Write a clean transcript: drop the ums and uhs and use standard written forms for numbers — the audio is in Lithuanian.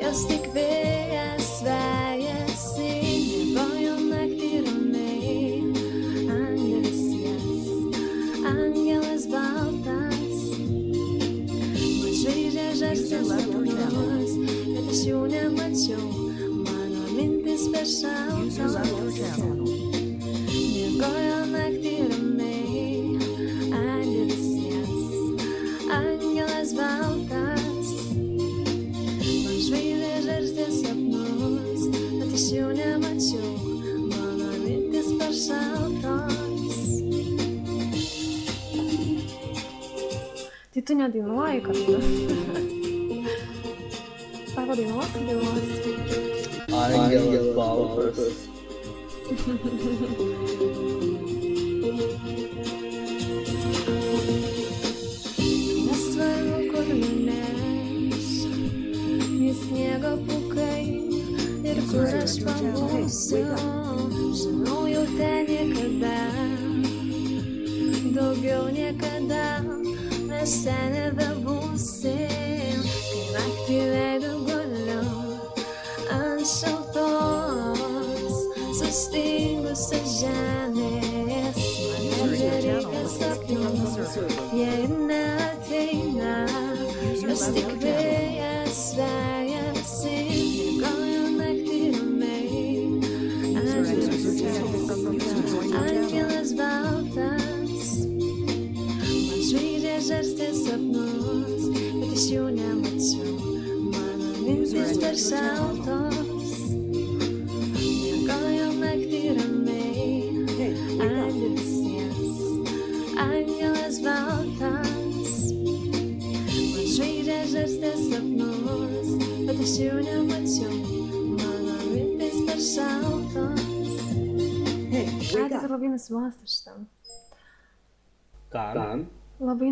jos tik vėjas vejasi, miegojo naktį ramiai, angelas jas, angelas baltas, man žaidžia žarstė sapnus, bet aš jų nemačiau, mano mintis per šaltos. Miegojo naktį ramiai, angelas jas, angelas baltas, man žvaigždė žarstė sapnus, bet aš jų nemačiau, mano mintis per šaltos. Tai tu nedainuoji kartu? Sako dainuosi? Angelas baltas. Nesvarbu, kur nuneš, jis sniego pūkai ir kur aš pabūsiu, žinau jau ten niekada, daugiau niekada mes ten nebebūsim, kai naktį veidu guliu ant šaltos, sustingusios žemės, man nebereikia sapnų, jie ir neateina, jos tik vėjas vejasi, miegojo naktį ramiai, angelas baltas, man žvaigždė žarstė sapnus, bet aš jų nemačiau, mano mintis per šaltos. Miegojo naktį ramiai, angelas jas, angelas baltas, man žvaigždė žarstė sapnus, bet aš jų nemačiau, mano mintis per šaltos. Ką tik labai nusibosta šitam? Kam? Labai